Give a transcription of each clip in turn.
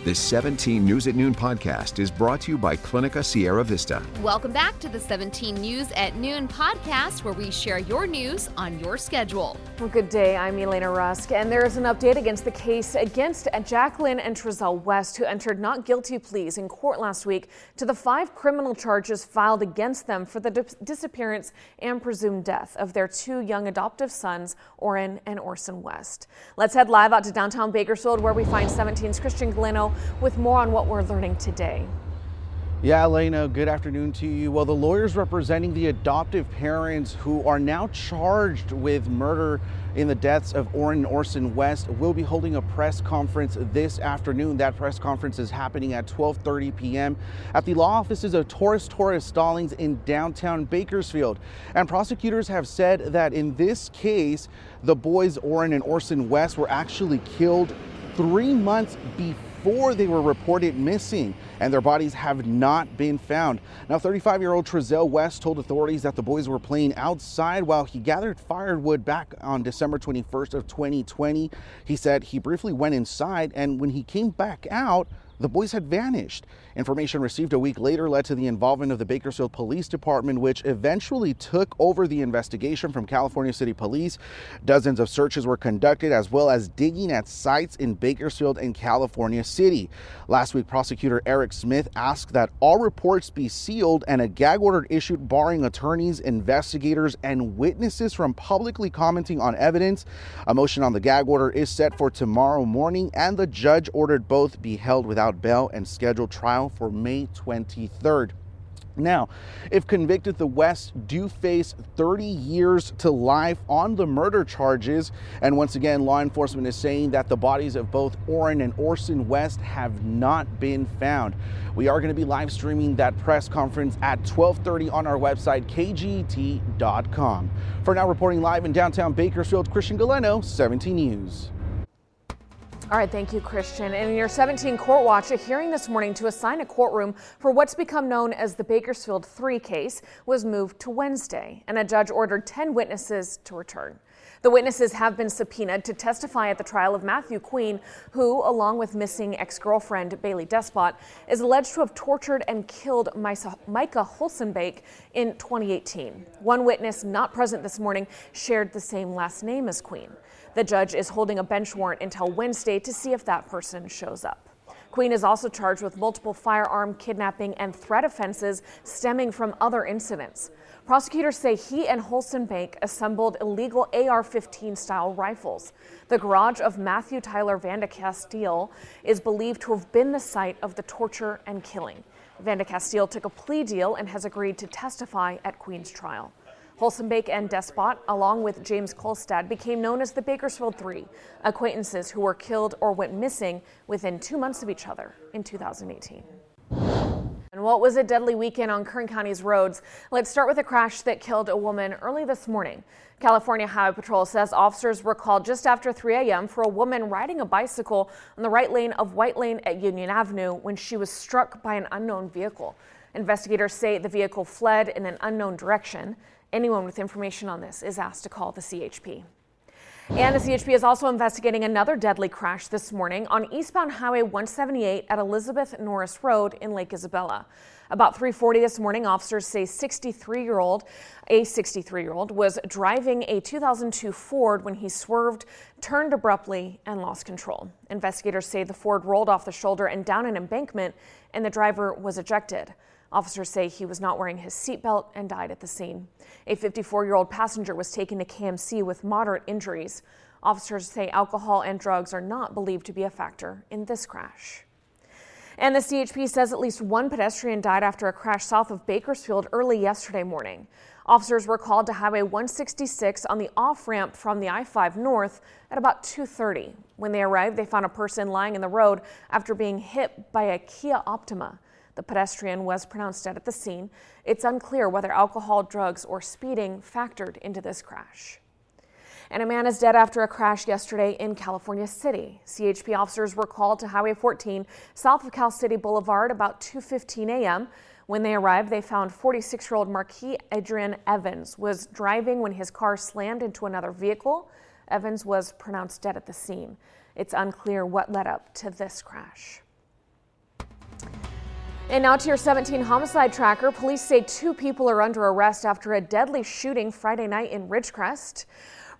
This 17 News at Noon podcast is brought to you by Clinica Sierra Vista. Welcome back to the 17 News at Noon podcast, where we share your news on your schedule. Well, good day. I'm Elena Rusk, and there is an update against the case against Jacqueline and Trezell West, who entered not guilty pleas in court last week to the 5 criminal charges filed against them for the disappearance and presumed death of their 2 young adoptive sons, Arvin and Orson West. Let's head live out to downtown Bakersfield, where we find 17's Christian Galeno with more on what we're learning today. Yeah, Elena, good afternoon to you. Well, the lawyers representing the adoptive parents who are now charged with murder in the deaths of Arvin and Orson West will be holding a press conference this afternoon. That press conference is happening at 12:30 p.m. at the law offices of Torres Stallings in downtown Bakersfield. And prosecutors have said that in this case, the boys Arvin and Orson West were actually killed 3 months before they were reported missing, and their bodies have not been found. Now, 35-year-old Trezell West told authorities that the boys were playing outside while he gathered firewood back on December 21st of 2020. He said he briefly went inside, and when he came back out, the boys had vanished. Information received a week later led to the involvement of the Bakersfield Police Department, which eventually took over the investigation from California City Police. Dozens of searches were conducted, as well as digging at sites in Bakersfield and California City. Last week, prosecutor Eric Smith asked that all reports be sealed and a gag order issued barring attorneys, investigators, and witnesses from publicly commenting on evidence. A motion on the gag order is set for tomorrow morning, and the judge ordered both be held without bail and scheduled trial for May 23rd. Now, if convicted, the Wests do face 30 years to life on the murder charges. And once again, law enforcement is saying that the bodies of both Arvin and Orson West have not been found. We are going to be live streaming that press conference at 12:30 on our website, kget.com. For now, reporting live in downtown Bakersfield, Christian Galeno, 17 News. All right, thank you, Christian. And in your 17 Court Watch, a hearing this morning to assign a courtroom for what's become known as the Bakersfield 3 case was moved to Wednesday, and a judge ordered 10 witnesses to return. The witnesses have been subpoenaed to testify at the trial of Matthew Queen, who, along with missing ex-girlfriend Bailey Despot, is alleged to have tortured and killed Micah Holzenbake in 2018. One witness not present this morning shared the same last name as Queen. The judge is holding a bench warrant until Wednesday to see if that person shows up. Queen is also charged with multiple firearm, kidnapping, and threat offenses stemming from other incidents. Prosecutors say he and Holzenbake assembled illegal AR-15 style rifles. The garage of Matthew Tyler Vandecastile is believed to have been the site of the torture and killing. Vandecastile took a plea deal and has agreed to testify at Queen's trial. Holzenbake and Despot, along with James Kolstad, became known as the Bakersfield 3, acquaintances who were killed or went missing within 2 months of each other in 2018. And what was a deadly weekend on Kern County's roads? Let's start with a crash that killed a woman early this morning. California Highway Patrol says officers were called just after 3 a.m. for a woman riding a bicycle on the right lane of White Lane at Union Avenue when she was struck by an unknown vehicle. Investigators say the vehicle fled in an unknown direction. Anyone with information on this is asked to call the CHP. And the CHP is also investigating another deadly crash this morning on eastbound Highway 178 at Elizabeth Norris Road in Lake Isabella. About 3:40 this morning, officers say a 63-year-old was driving a 2002 Ford when he swerved, turned abruptly, and lost control. Investigators say the Ford rolled off the shoulder and down an embankment, and the driver was ejected. Officers say he was not wearing his seatbelt and died at the scene. A 54-year-old passenger was taken to KMC with moderate injuries. Officers say alcohol and drugs are not believed to be a factor in this crash. And the CHP says at least one pedestrian died after a crash south of Bakersfield early yesterday morning. Officers were called to Highway 166 on the off-ramp from the I-5 north at about 2:30. When they arrived, they found a person lying in the road after being hit by a Kia Optima. The pedestrian was pronounced dead at the scene. It's unclear whether alcohol, drugs, or speeding factored into this crash. And a man is dead after a crash yesterday in California City. CHP officers were called to Highway 14 south of Cal City Boulevard about 2:15 a.m. When they arrived, they found 46-year-old Marquis Adrian Evans was driving when his car slammed into another vehicle. Evans was pronounced dead at the scene. It's unclear what led up to this crash. And now to your 17 homicide tracker. Police say 2 people are under arrest after a deadly shooting Friday night in Ridgecrest.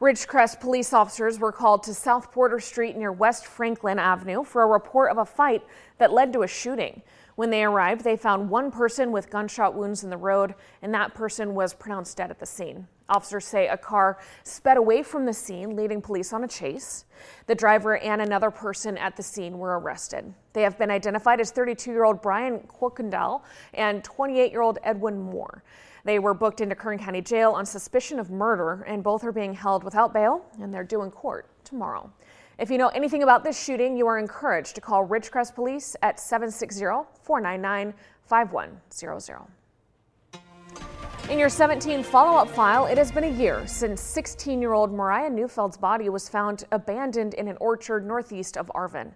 Ridgecrest police officers were called to South Porter Street near West Franklin Avenue for a report of a fight that led to a shooting. When they arrived, they found one person with gunshot wounds in the road, and that person was pronounced dead at the scene. Officers say a car sped away from the scene, leading police on a chase. The driver and another person at the scene were arrested. They have been identified as 32-year-old Brian Corkendall and 28-year-old Edwin Moore. They were booked into Kern County Jail on suspicion of murder, and both are being held without bail, and they're due in court tomorrow. If you know anything about this shooting, you are encouraged to call Ridgecrest Police at 760-499-5100. In your 17 follow-up file, it has been a year since 16-year-old Mariah Neufeld's body was found abandoned in an orchard northeast of Arvin.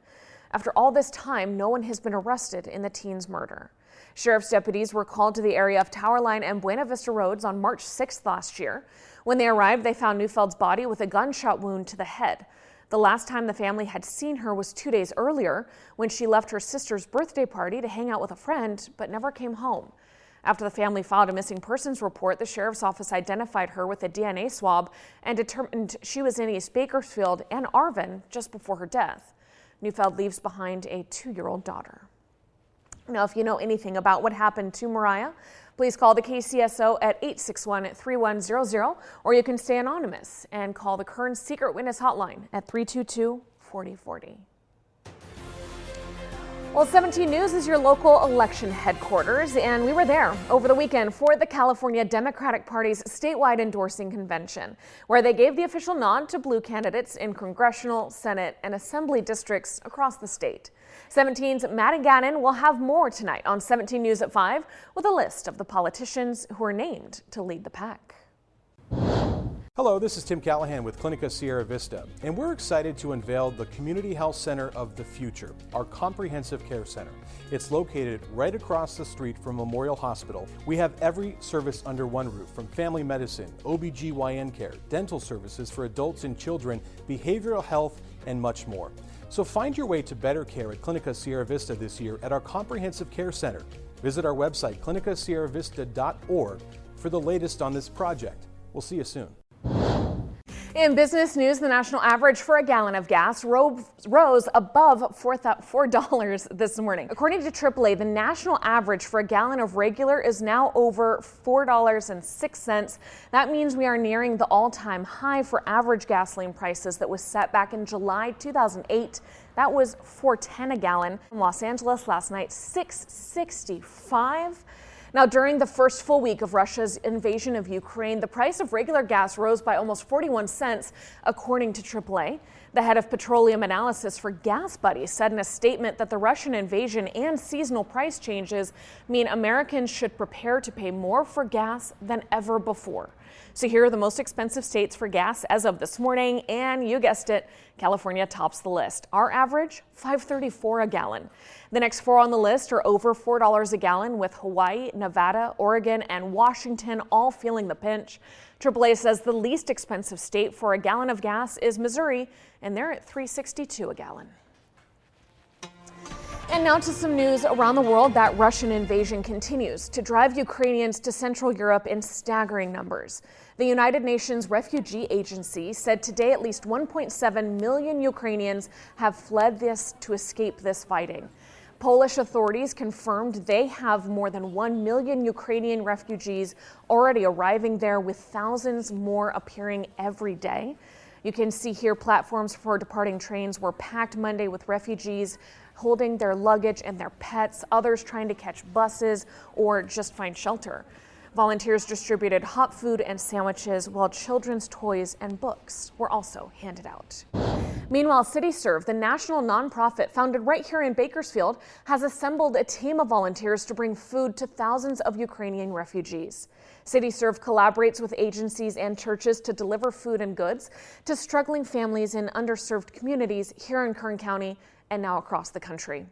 After all this time, no one has been arrested in the teen's murder. Sheriff's deputies were called to the area of Towerline and Buena Vista Roads on March 6th last year. When they arrived, they found Neufeld's body with a gunshot wound to the head. The last time the family had seen her was 2 days earlier, when she left her sister's birthday party to hang out with a friend, but never came home. After the family filed a missing persons report, the sheriff's office identified her with a DNA swab and determined she was in East Bakersfield and Arvin just before her death. Neufeld leaves behind a 2-year-old daughter. Now, if you know anything about what happened to Mariah, please call the KCSO at 861-3100, or you can stay anonymous and call the Kern Secret Witness Hotline at 322-4040. Well, 17 News is your local election headquarters, and we were there over the weekend for the California Democratic Party's statewide endorsing convention, where they gave the official nod to blue candidates in congressional, Senate, and assembly districts across the state. 17's Matt Gannon will have more tonight on 17 News at 5 with a list of the politicians who are named to lead the pack. Hello, this is Tim Callahan with Clinica Sierra Vista, and we're excited to unveil the Community Health Center of the Future, our comprehensive care center. It's located right across the street from Memorial Hospital. We have every service under one roof, from family medicine, OBGYN care, dental services for adults and children, behavioral health, and much more. So find your way to better care at Clinica Sierra Vista this year at our comprehensive care center. Visit our website, clinicasierravista.org, for the latest on this project. We'll see you soon. In business news, the national average for a gallon of gas rose above $4 this morning. According to AAA, the national average for a gallon of regular is now over $4.06. That means we are nearing the all-time high for average gasoline prices that was set back in July 2008. That was $4.10 a gallon. In Los Angeles last night, $6.65. Now, during the first full week of Russia's invasion of Ukraine, the price of regular gas rose by almost 41 cents, according to AAA. The head of petroleum analysis for Gas Buddy said in a statement that the Russian invasion and seasonal price changes mean Americans should prepare to pay more for gas than ever before. So here are the most expensive states for gas as of this morning, and you guessed it, California tops the list. Our average, $5.34 a gallon. The next 4 on the list are over $4 a gallon, with Hawaii, Nevada, Oregon, and Washington all feeling the pinch. AAA says the least expensive state for a gallon of gas is Missouri, and they're at $3.62 a gallon. And now to some news around the world. That Russian invasion continues to drive Ukrainians to Central Europe in staggering numbers. The United Nations Refugee Agency said today at least 1.7 million Ukrainians have fled to escape this fighting. Polish authorities confirmed they have more than 1 million Ukrainian refugees already arriving there, with thousands more appearing every day. You can see here platforms for departing trains were packed Monday with refugees holding their luggage and their pets, others trying to catch buses or just find shelter. Volunteers distributed hot food and sandwiches, while children's toys and books were also handed out. Meanwhile, CityServe, the national nonprofit founded right here in Bakersfield, has assembled a team of volunteers to bring food to thousands of Ukrainian refugees. CityServe collaborates with agencies and churches to deliver food and goods to struggling families in underserved communities here in Kern County and now across the country.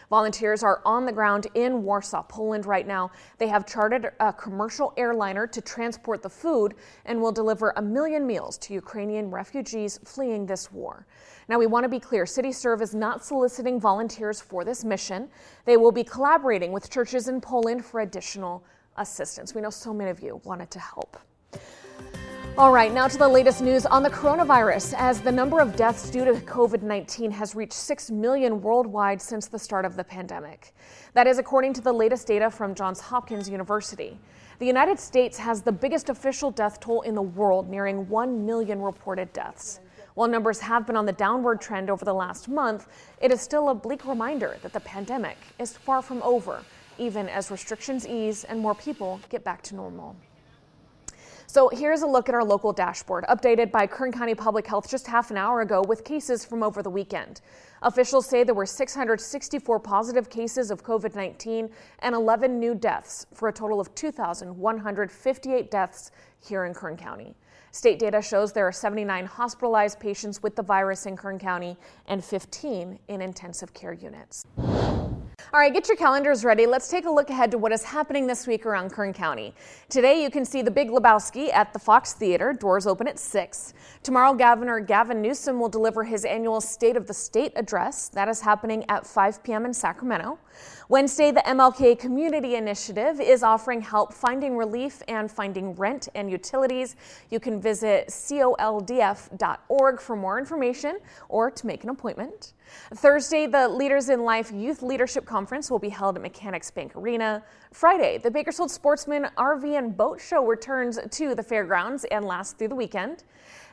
Volunteers are on the ground in Warsaw, Poland right now. They have chartered a commercial airliner to transport the food and will deliver 1 million meals to Ukrainian refugees fleeing this war. Now, we want to be clear, CityServe is not soliciting volunteers for this mission. They will be collaborating with churches in Poland for additional assistance. We know so many of you wanted to help. All right, now to the latest news on the coronavirus, as the number of deaths due to COVID-19 has reached 6 million worldwide since the start of the pandemic. That is according to the latest data from Johns Hopkins University. The United States has the biggest official death toll in the world, nearing 1 million reported deaths. While numbers have been on the downward trend over the last month, it is still a bleak reminder that the pandemic is far from over, even as restrictions ease and more people get back to normal. So here's a look at our local dashboard, updated by Kern County Public Health just half an hour ago with cases from over the weekend. Officials say there were 664 positive cases of COVID-19 and 11 new deaths, for a total of 2,158 deaths here in Kern County. State data shows there are 79 hospitalized patients with the virus in Kern County and 15 in intensive care units. All right, get your calendars ready. Let's take a look ahead to what is happening this week around Kern County. Today, you can see The Big Lebowski at the Fox Theater. Doors open at 6. Tomorrow, Governor Gavin Newsom will deliver his annual State of the State address. That is happening at 5 p.m. in Sacramento. Wednesday, the MLK Community Initiative is offering help finding relief and finding rent and utilities. You can visit coldf.org for more information or to make an appointment. Thursday, the Leaders in Life Youth Leadership Conference will be held at Mechanics Bank Arena. Friday, the Bakersfield Sportsman Arvin Boat Show returns to the fairgrounds and lasts through the weekend.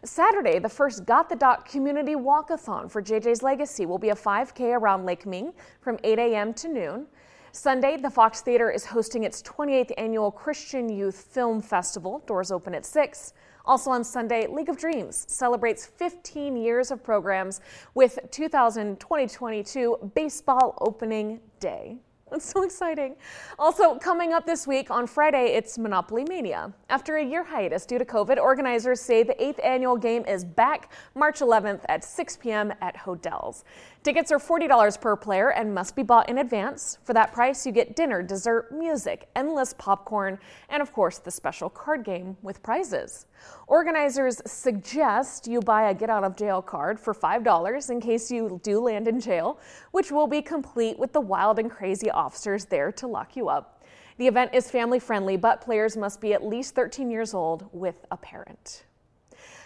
Saturday, the first Got the Dock Community Walkathon for JJ's Legacy will be a 5K around Lake Ming from 8 a.m. to noon. Sunday, the Fox Theater is hosting its 28th annual Christian Youth Film Festival. Doors open at 6. Also on Sunday, League of Dreams celebrates 15 years of programs with 2022 Baseball Opening Day. That's so exciting. Also coming up this week on Friday, it's Monopoly Mania. After a year hiatus due to COVID, organizers say the 8th annual game is back March 11th at 6 p.m. at Hodell's. Tickets are $40 per player and must be bought in advance. For that price, you get dinner, dessert, music, endless popcorn, and of course, the special card game with prizes. Organizers suggest you buy a get-out-of-jail card for $5 in case you do land in jail, which will be complete with the wild and crazy officers there to lock you up. The event is family-friendly, but players must be at least 13 years old with a parent.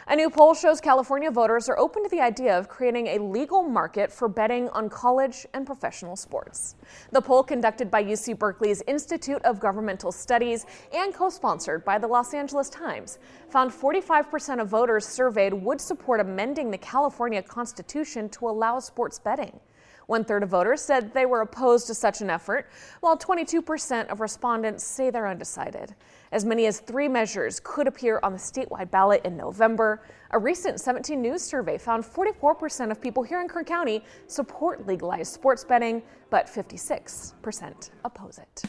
A new poll shows California voters are open to the idea of creating a legal market for betting on college and professional sports. The poll, conducted by UC Berkeley's Institute of Governmental Studies and co-sponsored by the Los Angeles Times, found 45% of voters surveyed would support amending the California Constitution to allow sports betting. 1/3 of voters said they were opposed to such an effort, while 22% of respondents say they're undecided. As many as 3 measures could appear on the statewide ballot in November. A recent 17 News survey found 44% of people here in Kern County support legalized sports betting, but 56% oppose it.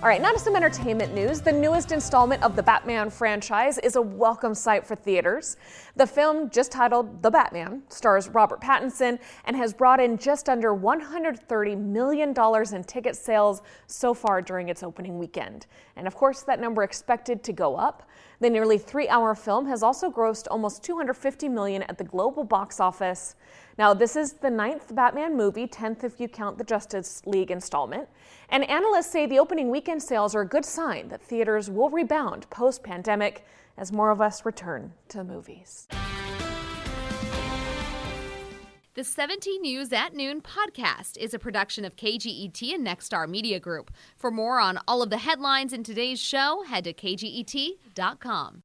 All right, now to some entertainment news. The newest installment of the Batman franchise is a welcome sight for theaters. The film, just titled The Batman, stars Robert Pattinson and has brought in just under $130 million in ticket sales so far during its opening weekend. And of course, that number expected to go up. The nearly 3-hour film has also grossed almost $250 million at the global box office. Now, this is the 9th Batman movie, 10th if you count the Justice League installment. And analysts say the opening weekend sales are a good sign that theaters will rebound post-pandemic as more of us return to the movies. The 17 News at Noon podcast is a production of KGET and Nexstar Media Group. For more on all of the headlines in today's show, head to kget.com.